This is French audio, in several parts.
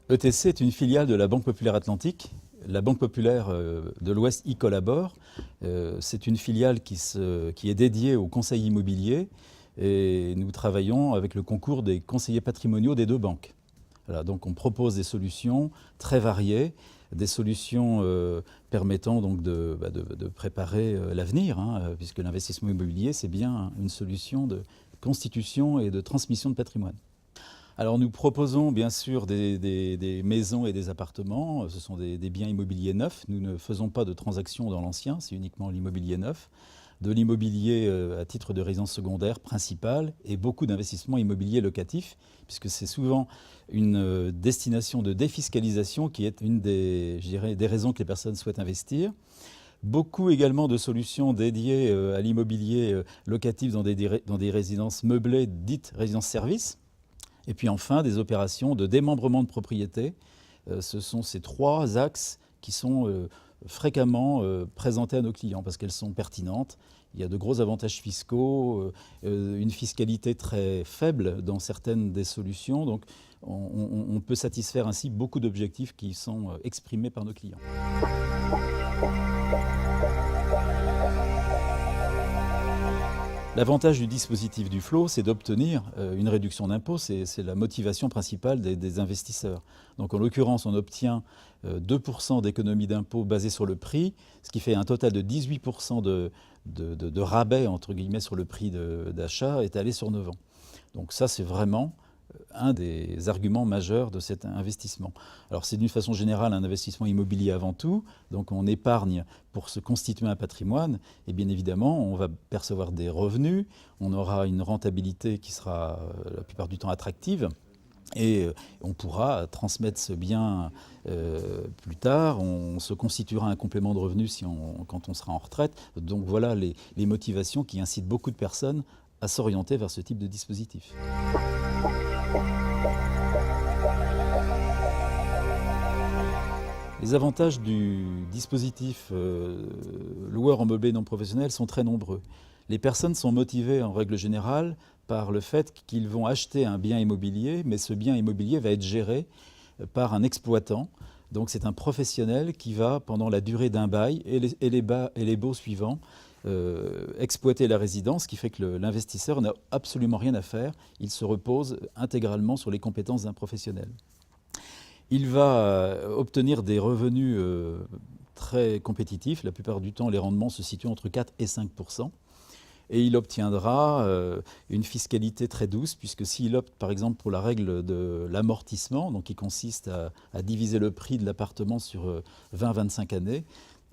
ETC est une filiale de la Banque Populaire Atlantique. La Banque Populaire de l'Ouest y collabore. C'est une filiale qui est dédiée au conseil immobilier et nous travaillons avec le concours des conseillers patrimoniaux des deux banques. Voilà, donc on propose des solutions très variées, des solutions permettant donc de préparer l'avenir, puisque l'investissement immobilier, c'est bien une solution de constitution et de transmission de patrimoine. Alors nous proposons bien sûr des maisons et des appartements, ce sont des biens immobiliers neufs, nous ne faisons pas de transactions dans l'ancien, c'est uniquement l'immobilier neuf, de l'immobilier à titre de résidence secondaire principale et beaucoup d'investissements immobiliers locatifs, puisque c'est souvent une destination de défiscalisation qui est une des raisons que les personnes souhaitent investir. Beaucoup également de solutions dédiées à l'immobilier locatif dans des résidences meublées dites résidences-services. Et puis enfin, des opérations de démembrement de propriété. Ce sont ces trois axes qui sont fréquemment présentés à nos clients parce qu'elles sont pertinentes. Il y a de gros avantages fiscaux, une fiscalité très faible dans certaines des solutions. Donc on peut satisfaire ainsi beaucoup d'objectifs qui sont exprimés par nos clients. L'avantage du dispositif du FLO, c'est d'obtenir une réduction d'impôt, c'est la motivation principale des investisseurs. Donc en l'occurrence, on obtient 2% d'économie d'impôt basée sur le prix, ce qui fait un total de 18% de rabais entre guillemets sur le prix d'achat étalé sur 9 ans. Donc ça, c'est vraiment un des arguments majeurs de cet investissement. Alors c'est d'une façon générale un investissement immobilier avant tout, donc on épargne pour se constituer un patrimoine et bien évidemment on va percevoir des revenus, on aura une rentabilité qui sera la plupart du temps attractive. Et on pourra transmettre ce bien plus tard, on se constituera un complément de revenus quand on sera en retraite. Donc voilà les motivations qui incitent beaucoup de personnes à s'orienter vers ce type de dispositif. Les avantages du dispositif loueur en meublé non professionnel sont très nombreux. Les personnes sont motivées en règle générale par le fait qu'ils vont acheter un bien immobilier, mais ce bien immobilier va être géré par un exploitant. Donc c'est un professionnel qui va, pendant la durée d'un bail et les baux suivants, exploiter la résidence, ce qui fait que l'investisseur n'a absolument rien à faire. Il se repose intégralement sur les compétences d'un professionnel. Il va obtenir des revenus très compétitifs. La plupart du temps, les rendements se situent entre 4 et 5%. Et il obtiendra une fiscalité très douce, puisque s'il opte par exemple pour la règle de l'amortissement, donc qui consiste à diviser le prix de l'appartement sur 20-25 années,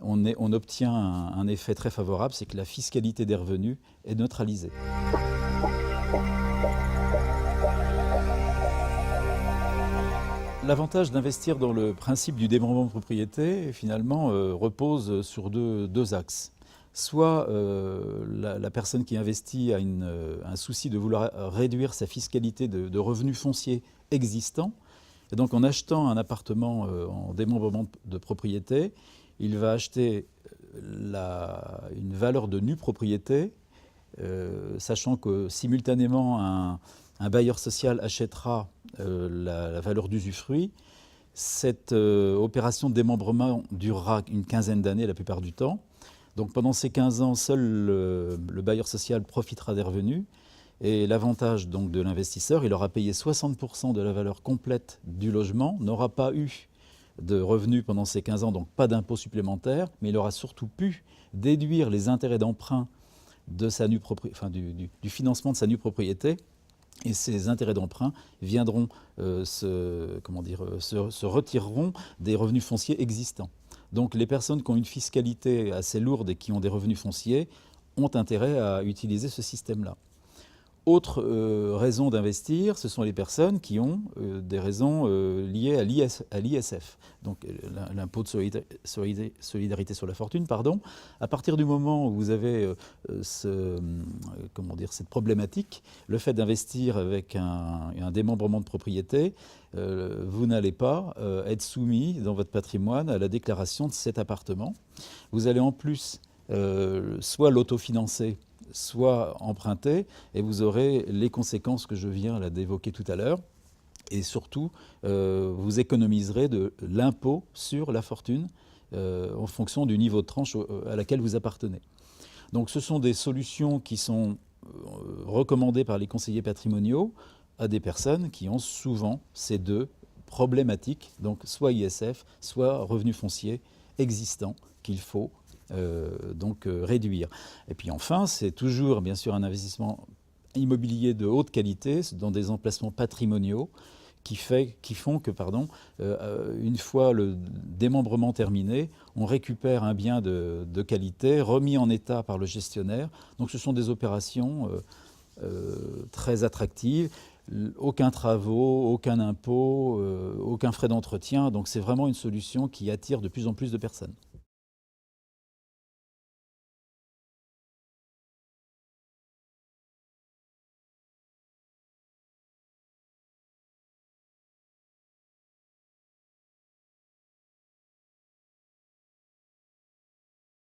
on obtient un effet très favorable, c'est que la fiscalité des revenus est neutralisée. L'avantage d'investir dans le principe du démembrement de propriété, finalement, repose sur deux axes. Soit la personne qui investit a un souci de vouloir réduire sa fiscalité de revenus fonciers existants. Et donc en achetant un appartement en démembrement de propriété, il va acheter une valeur de nue propriété, sachant que simultanément un bailleur social achètera la valeur d'usufruit. Cette opération de démembrement durera une quinzaine d'années la plupart du temps. Donc pendant ces 15 ans, seul le bailleur social profitera des revenus. Et l'avantage donc de l'investisseur, il aura payé 60% de la valeur complète du logement, n'aura pas eu de revenus pendant ces 15 ans, donc pas d'impôt supplémentaire, mais il aura surtout pu déduire les intérêts d'emprunt du financement de sa nue propriété. Et ces intérêts d'emprunt viendront se retireront des revenus fonciers existants. Donc les personnes qui ont une fiscalité assez lourde et qui ont des revenus fonciers ont intérêt à utiliser ce système-là. Autre raison d'investir, ce sont les personnes qui ont des raisons liées à l'ISF, donc l'impôt de solidarité sur la fortune, pardon. À partir du moment où vous avez cette problématique, le fait d'investir avec un démembrement de propriété, vous n'allez pas être soumis dans votre patrimoine à la déclaration de cet appartement. Vous allez en plus soit l'autofinancer, soit emprunter, et vous aurez les conséquences que je viens d'évoquer tout à l'heure. Et surtout, vous économiserez de l'impôt sur la fortune en fonction du niveau de tranche à laquelle vous appartenez. Donc ce sont des solutions qui sont recommandées par les conseillers patrimoniaux à des personnes qui ont souvent ces deux problématiques, donc soit ISF, soit revenus fonciers existants qu'il faut réduire. Et puis enfin, c'est toujours bien sûr un investissement immobilier de haute qualité dans des emplacements patrimoniaux qui font que, une fois le démembrement terminé, on récupère un bien de qualité remis en état par le gestionnaire. Donc ce sont des opérations très attractives. Aucun travaux, aucun impôt, aucun frais d'entretien. Donc c'est vraiment une solution qui attire de plus en plus de personnes.